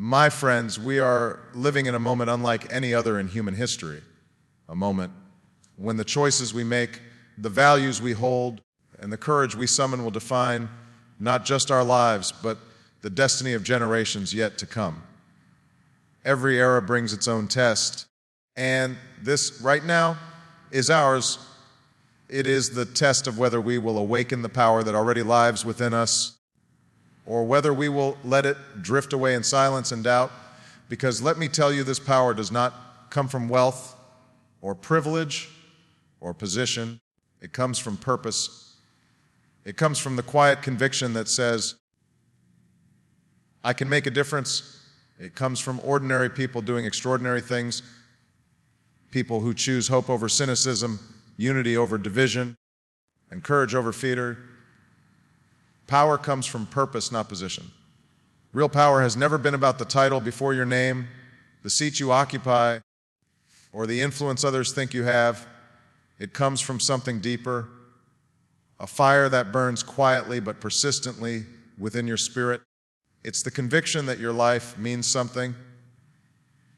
My friends, we are living in a moment unlike any other in human history. A moment when the choices we make, the values we hold, and the courage we summon will define not just our lives, but the destiny of generations yet to come. Every era brings its own test, and this, right now, is ours. It is the test of whether we will awaken the power that already lives within us, or whether we will let it drift away in silence and doubt. Because let me tell you, this power does not come from wealth or privilege or position. It comes from purpose. It comes from the quiet conviction that says, I can make a difference. It comes from ordinary people doing extraordinary things, people who choose hope over cynicism, unity over division, and courage over fear. Power comes from purpose, not position. Real power has never been about the title before your name, the seat you occupy, or the influence others think you have. It comes from something deeper, a fire that burns quietly but persistently within your spirit. It's the conviction that your life means something,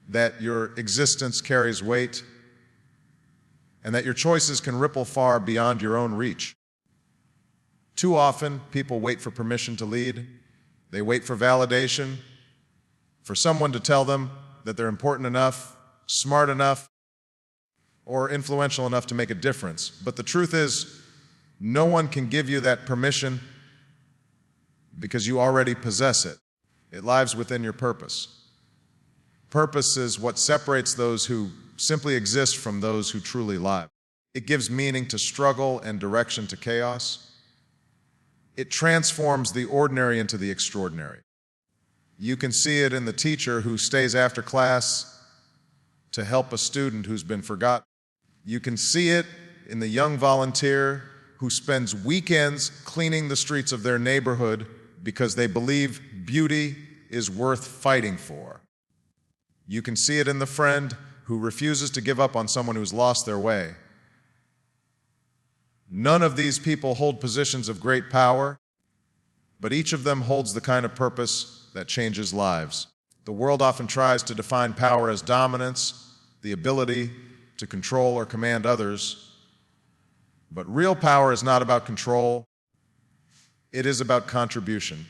that your existence carries weight, and that your choices can ripple far beyond your own reach. Too often, people wait for permission to lead. They wait for validation, for someone to tell them that they're important enough, smart enough, or influential enough to make a difference. But the truth is, no one can give you that permission because you already possess it. It lies within your purpose. Purpose is what separates those who simply exist from those who truly live. It gives meaning to struggle and direction to chaos. It transforms the ordinary into the extraordinary. You can see it in the teacher who stays after class to help a student who's been forgotten. You can see it in the young volunteer who spends weekends cleaning the streets of their neighborhood because they believe beauty is worth fighting for. You can see it in the friend who refuses to give up on someone who's lost their way. None of these people hold positions of great power, but each of them holds the kind of purpose that changes lives. The world often tries to define power as dominance, the ability to control or command others. But real power is not about control. It is about contribution.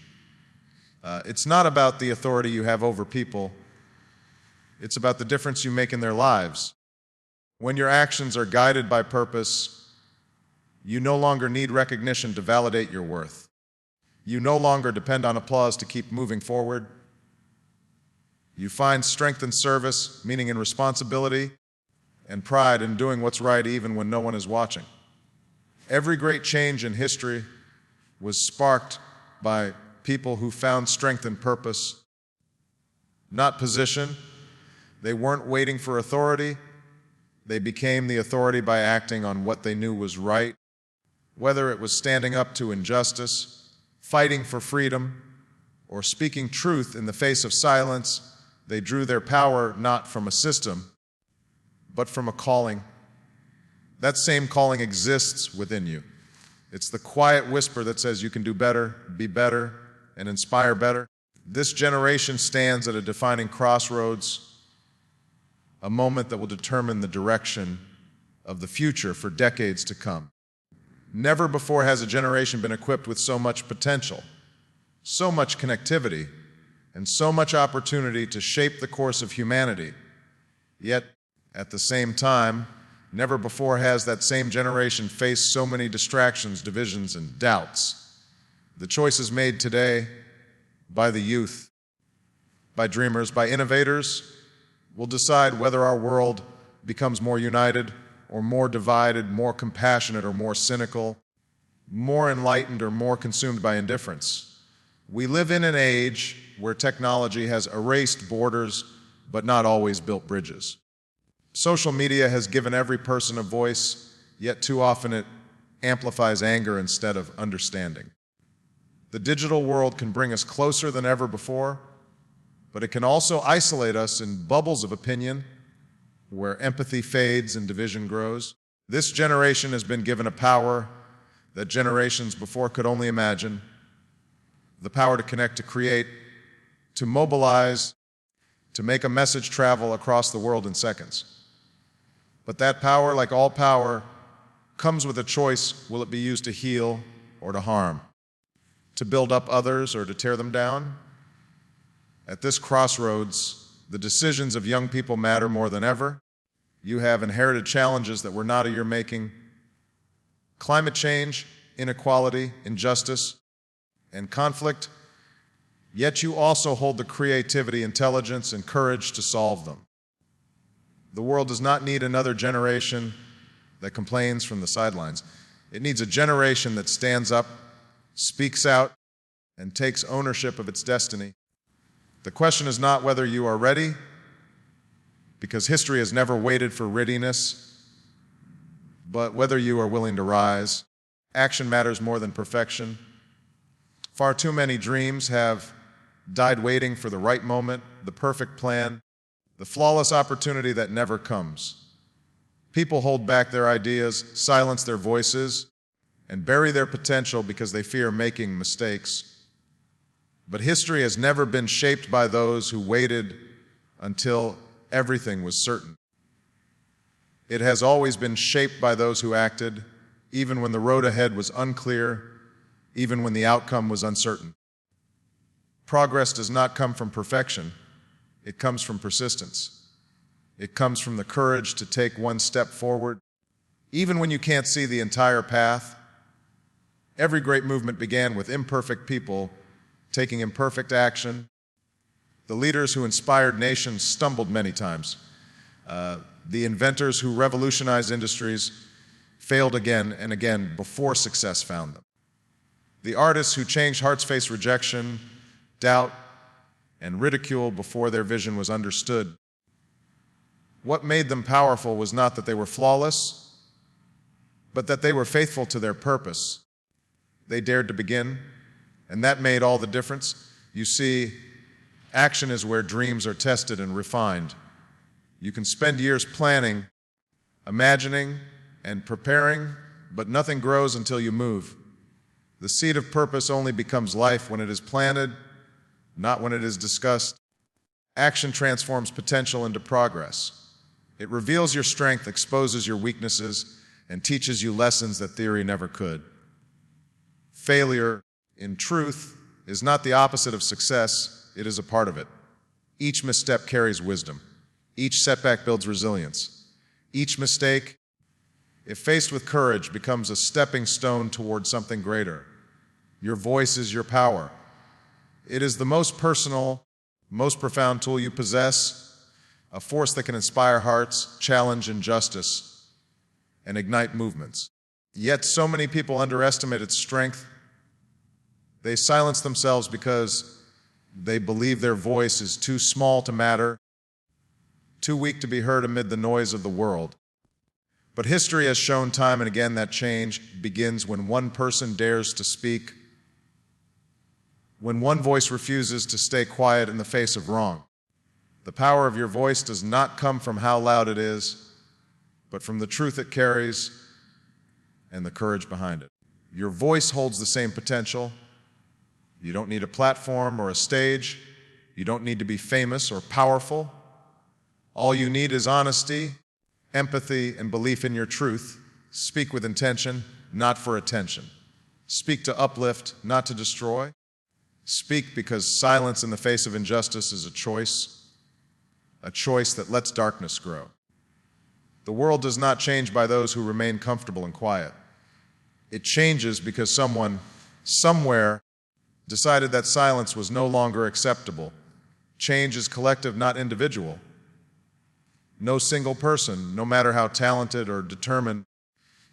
It's not about the authority you have over people. It's about the difference you make in their lives. When your actions are guided by purpose, you no longer need recognition to validate your worth. You no longer depend on applause to keep moving forward. You find strength in service, meaning in responsibility, and pride in doing what's right even when no one is watching. Every great change in history was sparked by people who found strength in purpose, not position. They weren't waiting for authority. They became the authority by acting on what they knew was right. Whether it was standing up to injustice, fighting for freedom, or speaking truth in the face of silence, they drew their power not from a system, but from a calling. That same calling exists within you. It's the quiet whisper that says you can do better, be better, and inspire better. This generation stands at a defining crossroads, a moment that will determine the direction of the future for decades to come. Never before has a generation been equipped with so much potential, so much connectivity, and so much opportunity to shape the course of humanity. Yet, at the same time, never before has that same generation faced so many distractions, divisions, and doubts. The choices made today by the youth, by dreamers, by innovators, will decide whether our world becomes more united or more divided, more compassionate or more cynical, more enlightened or more consumed by indifference. We live in an age where technology has erased borders, but not always built bridges. Social media has given every person a voice, yet too often it amplifies anger instead of understanding. The digital world can bring us closer than ever before, but it can also isolate us in bubbles of opinion where empathy fades and division grows. This generation has been given a power that generations before could only imagine, the power to connect, to create, to mobilize, to make a message travel across the world in seconds. But that power, like all power, comes with a choice. Will it be used to heal or to harm? To build up others or to tear them down? At this crossroads, the decisions of young people matter more than ever. You have inherited challenges that were not of your making. Climate change, inequality, injustice, and conflict. Yet you also hold the creativity, intelligence, and courage to solve them. The world does not need another generation that complains from the sidelines. It needs a generation that stands up, speaks out, and takes ownership of its destiny. The question is not whether you are ready, because history has never waited for readiness, but whether you are willing to rise. Action matters more than perfection. Far too many dreams have died waiting for the right moment, the perfect plan, the flawless opportunity that never comes. People hold back their ideas, silence their voices, and bury their potential because they fear making mistakes. But history has never been shaped by those who waited until everything was certain. It has always been shaped by those who acted, even when the road ahead was unclear, even when the outcome was uncertain. Progress does not come from perfection. It comes from persistence. It comes from the courage to take one step forward, even when you can't see the entire path. Every great movement began with imperfect people taking imperfect action. The leaders who inspired nations stumbled many times. The inventors who revolutionized industries failed again and again before success found them. The artists who changed hearts faced rejection, doubt, and ridicule before their vision was understood. What made them powerful was not that they were flawless, but that they were faithful to their purpose. They dared to begin, and that made all the difference. You see, action is where dreams are tested and refined. You can spend years planning, imagining, and preparing, but nothing grows until you move. The seed of purpose only becomes life when it is planted, not when it is discussed. Action transforms potential into progress. It reveals your strength, exposes your weaknesses, and teaches you lessons that theory never could. Failure, in truth, is not the opposite of success, it is a part of it. Each misstep carries wisdom. Each setback builds resilience. Each mistake, if faced with courage, becomes a stepping stone toward something greater. Your voice is your power. It is the most personal, most profound tool you possess, a force that can inspire hearts, challenge injustice, and ignite movements. Yet so many people underestimate its strength. They silence themselves because they believe their voice is too small to matter, too weak to be heard amid the noise of the world. But history has shown time and again that change begins when one person dares to speak, when one voice refuses to stay quiet in the face of wrong. The power of your voice does not come from how loud it is, but from the truth it carries and the courage behind it. Your voice holds the same potential. You don't need a platform or a stage. You don't need to be famous or powerful. All you need is honesty, empathy, and belief in your truth. Speak with intention, not for attention. Speak to uplift, not to destroy. Speak because silence in the face of injustice is a choice that lets darkness grow. The world does not change by those who remain comfortable and quiet. It changes because someone, somewhere, decided that silence was no longer acceptable. Change is collective, not individual. No single person, no matter how talented or determined,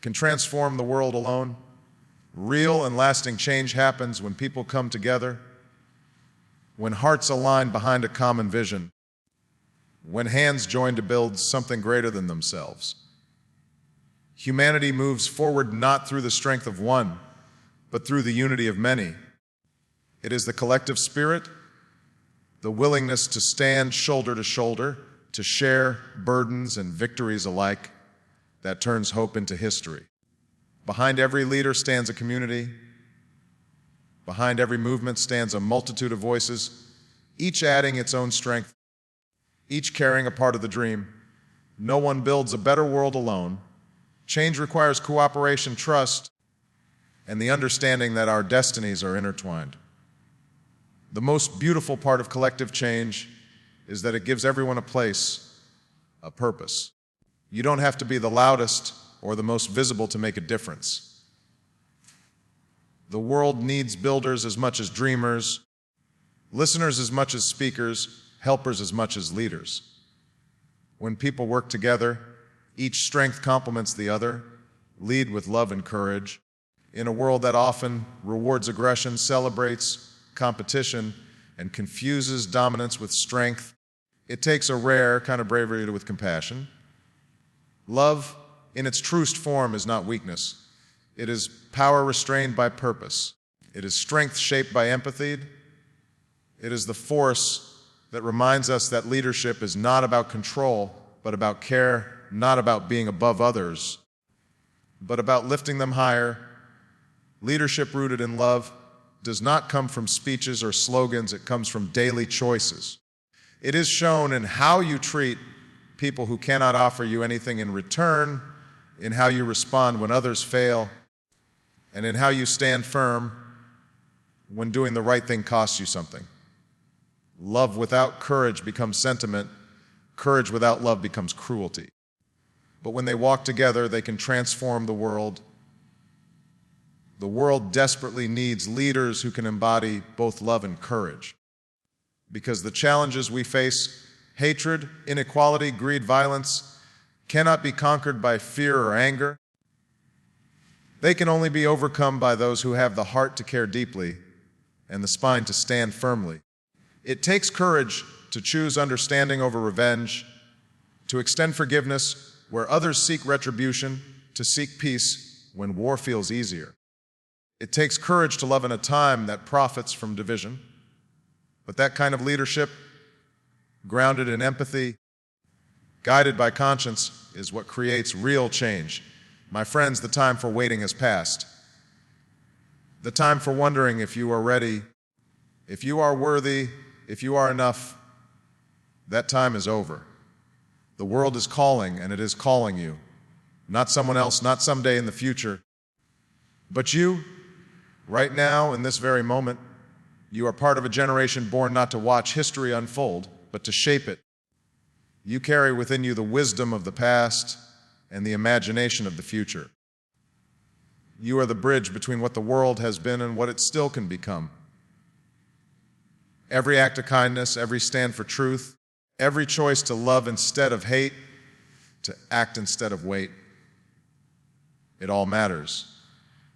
can transform the world alone. Real and lasting change happens when people come together, when hearts align behind a common vision, when hands join to build something greater than themselves. Humanity moves forward not through the strength of one, but through the unity of many. It is the collective spirit, the willingness to stand shoulder to shoulder, to share burdens and victories alike, that turns hope into history. Behind every leader stands a community. Behind every movement stands a multitude of voices, each adding its own strength. each carrying a part of the dream. No one builds a better world alone. Change requires cooperation, trust, and the understanding that our destinies are intertwined. The most beautiful part of collective change is that it gives everyone a place, a purpose. You don't have to be the loudest or the most visible to make a difference. The world needs builders as much as dreamers, listeners as much as speakers, helpers as much as leaders. When people work together, each strength complements the other. Lead with love and courage. In a world that often rewards aggression, celebrates competition, and confuses dominance with strength, it takes a rare kind of bravery with compassion. Love, in its truest form, is not weakness. It is power restrained by purpose. It is strength shaped by empathy. It is the force that reminds us that leadership is not about control, but about care, not about being above others, but about lifting them higher. Leadership rooted in love does not come from speeches or slogans, it comes from daily choices. It is shown in how you treat people who cannot offer you anything in return, in how you respond when others fail, and in how you stand firm when doing the right thing costs you something. Love without courage becomes sentiment. Courage without love becomes cruelty. But when they walk together, they can transform the world. The world desperately needs leaders who can embody both love and courage. Because the challenges we face, hatred, inequality, greed, violence, cannot be conquered by fear or anger. They can only be overcome by those who have the heart to care deeply and the spine to stand firmly. It takes courage to choose understanding over revenge, to extend forgiveness where others seek retribution, to seek peace when war feels easier. It takes courage to love in a time that profits from division, but that kind of leadership, grounded in empathy, guided by conscience, is what creates real change. My friends, the time for waiting has passed. The time for wondering if you are ready, if you are worthy, if you are enough, that time is over. The world is calling, and it is calling you. Not someone else, not someday in the future, but you, right now, in this very moment. You are part of a generation born not to watch history unfold, but to shape it. You carry within you the wisdom of the past and the imagination of the future. You are the bridge between what the world has been and what it still can become. Every act of kindness, every stand for truth, every choice to love instead of hate, to act instead of wait, it all matters.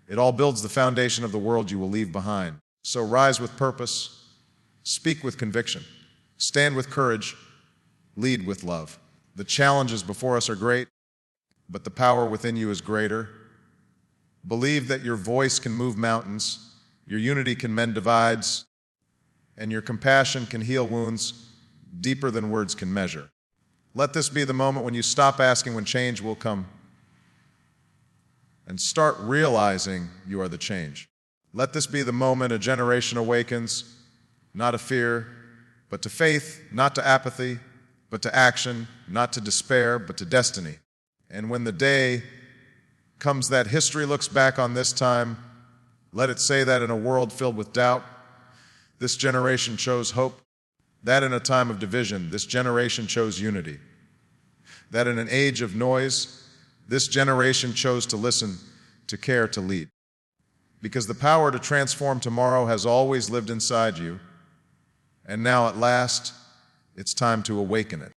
It all builds the foundation of the world you will leave behind. So rise with purpose, speak with conviction, stand with courage, lead with love. The challenges before us are great, but the power within you is greater. Believe that your voice can move mountains, your unity can mend divides, and your compassion can heal wounds deeper than words can measure. Let this be the moment when you stop asking when change will come and start realizing you are the change. Let this be the moment a generation awakens, not to fear, but to faith, not to apathy, but to action, not to despair, but to destiny. And when the day comes that history looks back on this time, let it say that in a world filled with doubt, this generation chose hope. That in a time of division, this generation chose unity. That in an age of noise, this generation chose to listen, to care, to lead. Because the power to transform tomorrow has always lived inside you, and now at last, it's time to awaken it.